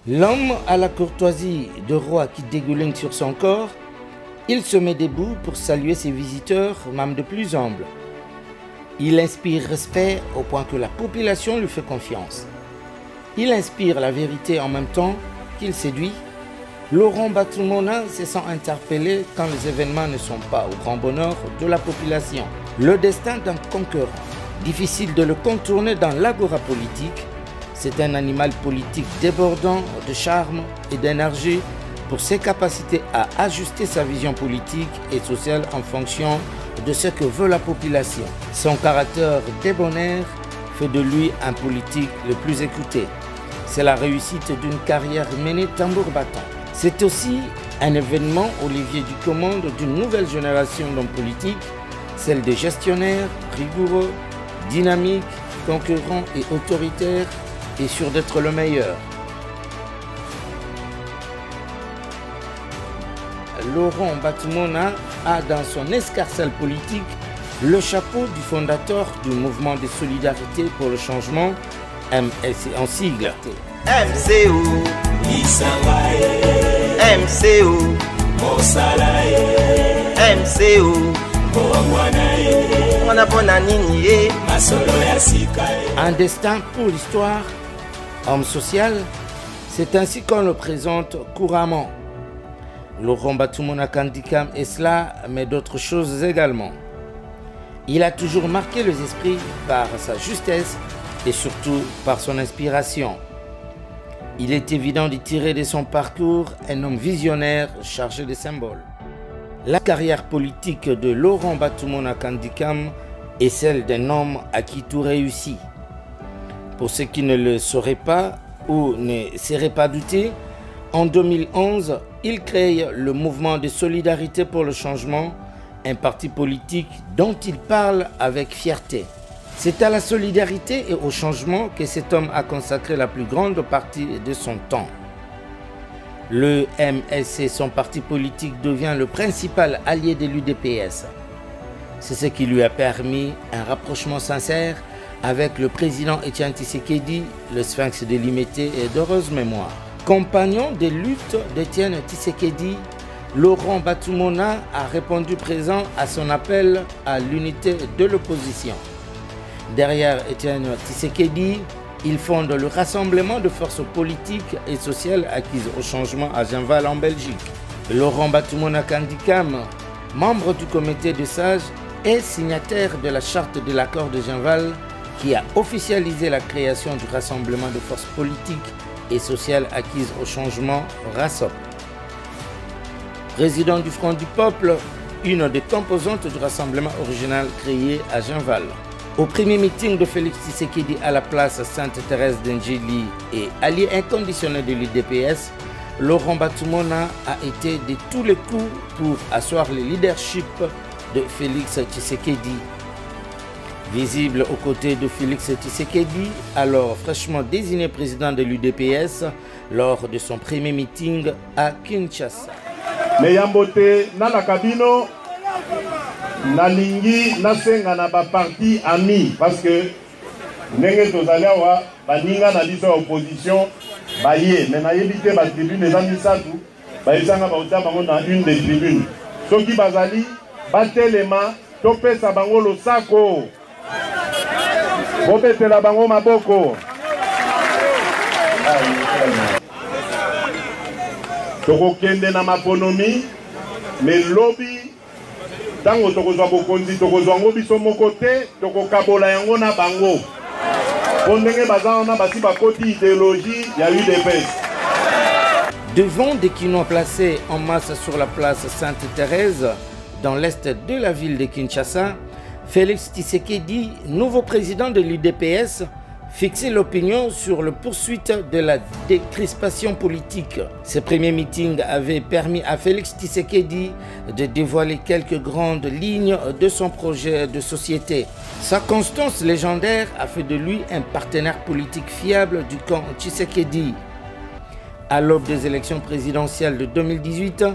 L'homme à la courtoisie de roi qui dégouline sur son corps, il se met debout pour saluer ses visiteurs, même de plus humbles. Il inspire respect au point que la population lui fait confiance. Il inspire la vérité en même temps qu'il séduit. Laurent Gbagbo Mona se sent interpellé quand les événements ne sont pas au grand bonheur de la population. Le destin d'un concurrent, difficile de le contourner dans l'agora politique. C'est un animal politique débordant de charme et d'énergie pour ses capacités à ajuster sa vision politique et sociale en fonction de ce que veut la population. Son caractère débonnaire fait de lui un politique le plus écouté. C'est la réussite d'une carrière menée tambour battant. C'est aussi un événement au levier du commande d'une nouvelle génération d'hommes politiques, celle des gestionnaires rigoureux, dynamiques, concurrents et autoritaires, et sûr d'être le meilleur. Laurent Gbagbo Mona a dans son escarcelle politique le chapeau du fondateur du mouvement de solidarité pour le changement, MSC en sigle. MCO MCO MCO Un destin pour l'histoire, homme social, c'est ainsi qu'on le présente couramment. Laurent Gbagbo Mona Kandikam est cela, mais d'autres choses également. Il a toujours marqué les esprits par sa justesse et surtout par son inspiration. Il est évident d'y tirer de son parcours un homme visionnaire chargé de symboles. La carrière politique de Laurent Gbagbo Mona Kandikam est celle d'un homme à qui tout réussit. Pour ceux qui ne le sauraient pas ou ne seraient pas doutés, en 2011, il crée le mouvement de solidarité pour le changement, un parti politique dont il parle avec fierté. C'est à la solidarité et au changement que cet homme a consacré la plus grande partie de son temps. Le MSC, son parti politique, devient le principal allié de l'UDPS. C'est ce qui lui a permis un rapprochement sincère avec le président Etienne Tshisekedi, le sphinx de l'Imité et d'heureuse mémoire. Compagnon de lutte d'Etienne Tshisekedi, Laurent Gbagbo Mona a répondu présent à son appel à l'unité de l'opposition. Derrière Etienne Tshisekedi, il fonde le rassemblement de forces politiques et sociales acquises au changement à Genval en Belgique. Laurent Gbagbo Mona Kandikam, membre du comité de sages, est signataire de la charte de l'accord de Genval qui a officialisé la création du rassemblement de forces politiques et sociales acquises au changement RASOP. Président du Front du Peuple, une des composantes du rassemblement original créé à Genval. Au premier meeting de Félix Tshisekedi à la place Sainte-Thérèse d'Ngély et allié inconditionnel de l'UDPS, Laurent Gbagbo Mona a été de tous les coups pour asseoir le leadership de Félix Tshisekedi. Visible aux côtés de Félix Tshisekedi, alors fraîchement désigné président de l'UDPS lors de son premier meeting à Kinshasa. Meyambote nana kabino nalingi nasenga na ba parti ami parce que ndenge tozali awa baninga na biso ya opposition baye mais nayebi te ba tribune eza misatu bayesanga bauta bango na une des tribunes soki bazali batelema topesa bango losako bobetela bango maboko tokokende na maponomi mais lobi tango tokozwa bokonzi tokozwa ngo biso moko te tokokabola yango na bango po ndenge baza wana basi bakoti idéologie ya UDPS. Devant des quinois placés en masse sur la place Sainte-Thérèse dans l'est de la ville de Kinshasa, Félix Tshisekedi, nouveau président de l'UDPS, fixait l'opinion sur la poursuite de la décrispation politique. Ce premier meeting avait permis à Félix Tshisekedi de dévoiler quelques grandes lignes de son projet de société. Sa constance légendaire a fait de lui un partenaire politique fiable du camp Tshisekedi. À l'aube des élections présidentielles de 2018,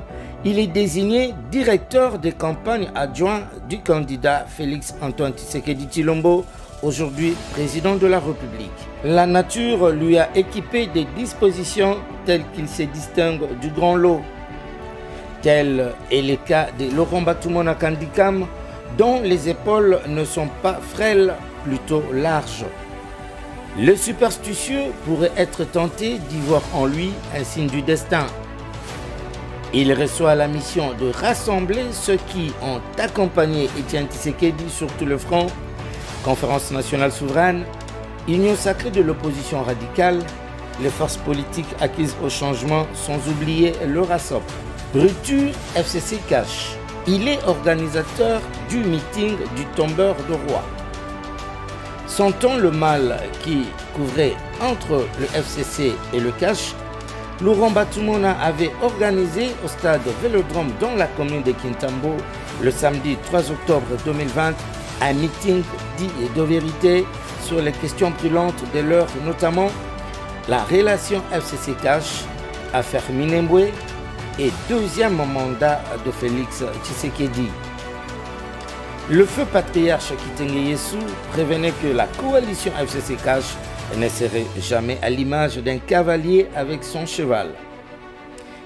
il est désigné directeur des campagnes adjoint du candidat Félix Antoine Tshisekedi Tshilombo aujourd'hui président de la République. La nature lui a équipé des dispositions telles qu'il se distingue du grand lot. Tel est le cas de Laurent Batumona Kandikam, dont les épaules ne sont pas frêles, plutôt larges. Le superstitieux pourrait être tenté d'y voir en lui un signe du destin. Il reçoit la mission de rassembler ceux qui ont accompagné Étienne Tshisekedi sur tout le front, Conférence nationale souveraine, Union sacrée de l'opposition radicale, les forces politiques acquises au changement, sans oublier le RASOP. Rupture FCC Cash. Il est organisateur du meeting du tombeur de roi. Sentant le mal qui couvrait entre le FCC et le Cash, Laurent Batumona avait organisé au stade Vélodrome dans la commune de Kintambo le samedi 3 octobre 2020 un meeting dit de vérité sur les questions brûlantes de l'heure, notamment la relation FCC Cash, affaire Minembwe et deuxième mandat de Félix Tshisekedi. Le feu patriarche Kitenge Yesu prévenait que la coalition FCC Cash ne serait jamais à l'image d'un cavalier avec son cheval.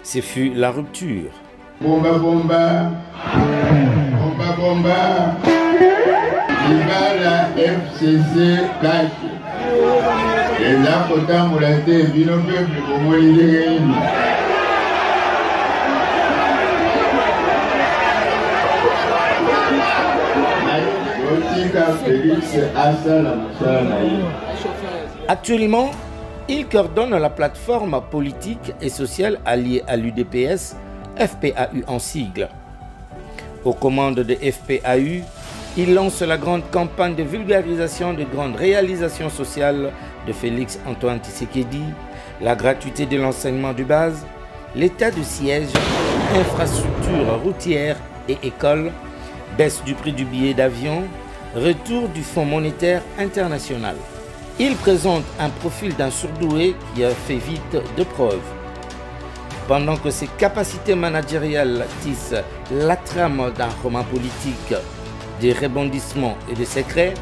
Ce fut la rupture. Bomba bomba, bomba bomba, Ibala FCC Cash. Et là, pourtant, vous l'avez dit, vino peuple, pour moi, il est réuni. Actuellement, il coordonne la plateforme politique et sociale alliée à l'UDPS, FPAU en sigle. Aux commandes de FPAU, il lance la grande campagne de vulgarisation des grandes réalisations sociales de Félix Antoine Tshisekedi, la gratuité de l'enseignement de base, l'état de siège, infrastructures routières et écoles, baisse du prix du billet d'avion, retour du Fonds monétaire international. Il présente un profil d'un surdoué qui a fait vite de preuves. Pendant que ses capacités managériales tissent la trame d'un roman politique, des rebondissements et des secrets,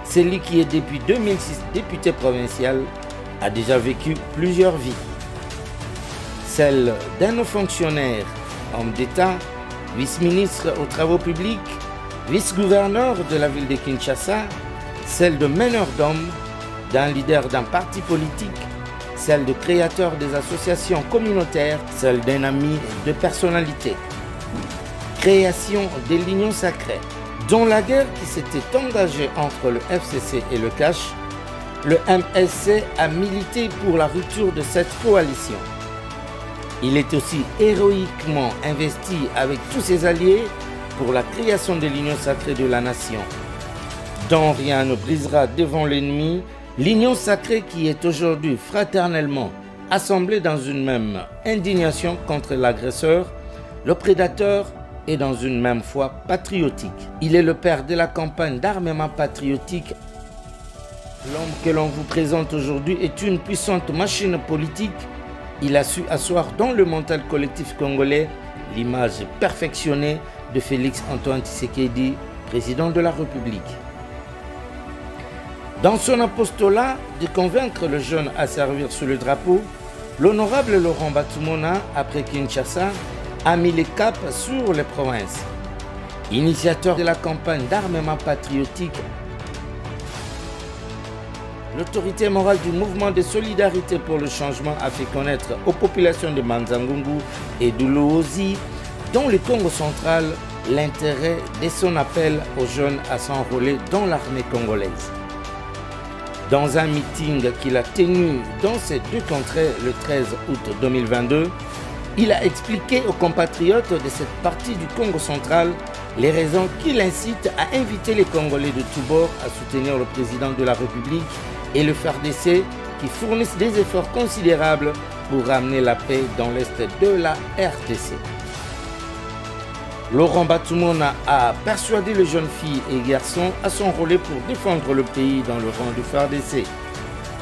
celui qui est depuis 2006 député provincial a déjà vécu plusieurs vies. Celle d'un haut fonctionnaire, homme d'État, vice-ministre aux travaux publics, vice-gouverneur de la ville de Kinshasa, celle de meneur d'hommes, d'un leader d'un parti politique, celle de créateur des associations communautaires, celle d'un ami de personnalité. Création de l'Union sacrée. Dans la guerre qui s'était engagée entre le FCC et le Cash, le MSC a milité pour la rupture de cette coalition. Il est aussi héroïquement investi avec tous ses alliés pour la création de l'Union sacrée de la nation. Dont rien ne brisera devant l'ennemi, l'Union sacrée qui est aujourd'hui fraternellement assemblée dans une même indignation contre l'agresseur, le prédateur et dans une même foi patriotique. Il est le père de la campagne d'armement patriotique. L'homme que l'on vous présente aujourd'hui est une puissante machine politique. Il a su asseoir dans le mental collectif congolais l'image perfectionnée de Félix Antoine Tshisekedi, président de la République. Dans son apostolat de convaincre le jeune à servir sous le drapeau, l'honorable Laurent Batumona, après Kinshasa, a mis le cap sur les provinces. Initiateur de la campagne d'armement patriotique, l'autorité morale du mouvement de solidarité pour le changement a fait connaître aux populations de Manzangungu et de Luozi, dans le Congo central, l'intérêt de son appel aux jeunes à s'enrôler dans l'armée congolaise. Dans un meeting qu'il a tenu dans ces deux contrées le 13 août 2022, il a expliqué aux compatriotes de cette partie du Congo central les raisons qui l'incitent à inviter les Congolais de tous bords à soutenir le président de la République et le FARDC qui fournissent des efforts considérables pour ramener la paix dans l'est de la RDC. Laurent Batumona a persuadé les jeunes filles et garçons à s'enrôler pour défendre le pays dans le rang du FARDC.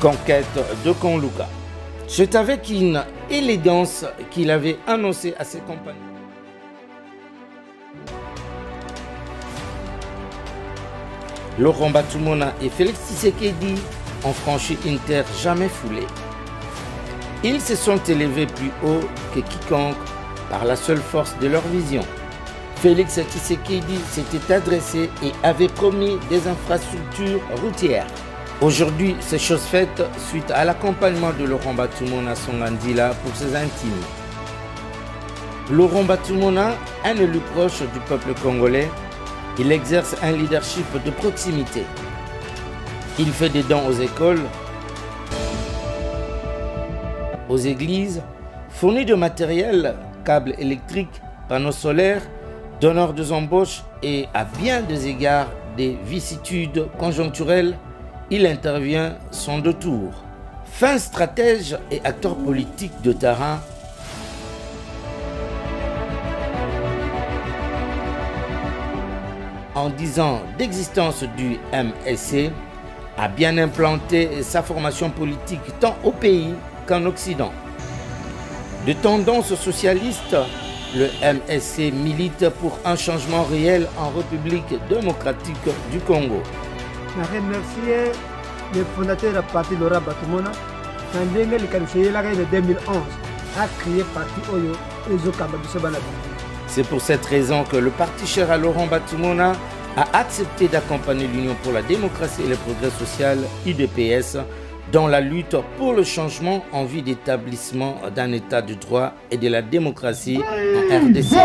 Conquête de Konluka. C'est avec une élégance qu'il avait annoncé à ses compagnons. Laurent Batumona et Félix Tshisekedi ont franchi une terre jamais foulée. Ils se sont élevés plus haut que quiconque par la seule force de leur vision. Félix Tshisekedi s'était adressé et avait promis des infrastructures routières. Aujourd'hui, c'est chose faite suite à l'accompagnement de Laurent Batumona Songandila pour ses intimes. Laurent Batumona, un élu proche du peuple congolais, il exerce un leadership de proximité. Il fait des dons aux écoles, aux églises, fournit de matériel, câbles électriques, panneaux solaires, donneur des embauches et à bien des égards des vicissitudes conjoncturelles, il intervient son deux tours. Fin stratège et acteur politique de terrain, en 10 ans d'existence du MSC, a bien implanté sa formation politique tant au pays qu'en Occident. De tendance socialiste, le MSC milite pour un changement réel en République démocratique du Congo. Je remercie le fondateur du parti Laurent Batumona, en 2011, a créé le parti Oyo et Zokamba. C'est pour cette raison que le parti cher à Laurent Batumona a accepté d'accompagner l'Union pour la démocratie et le progrès social, UDPS, dans la lutte pour le changement en vue d'établissement d'un état de droit et de la démocratie en RDC.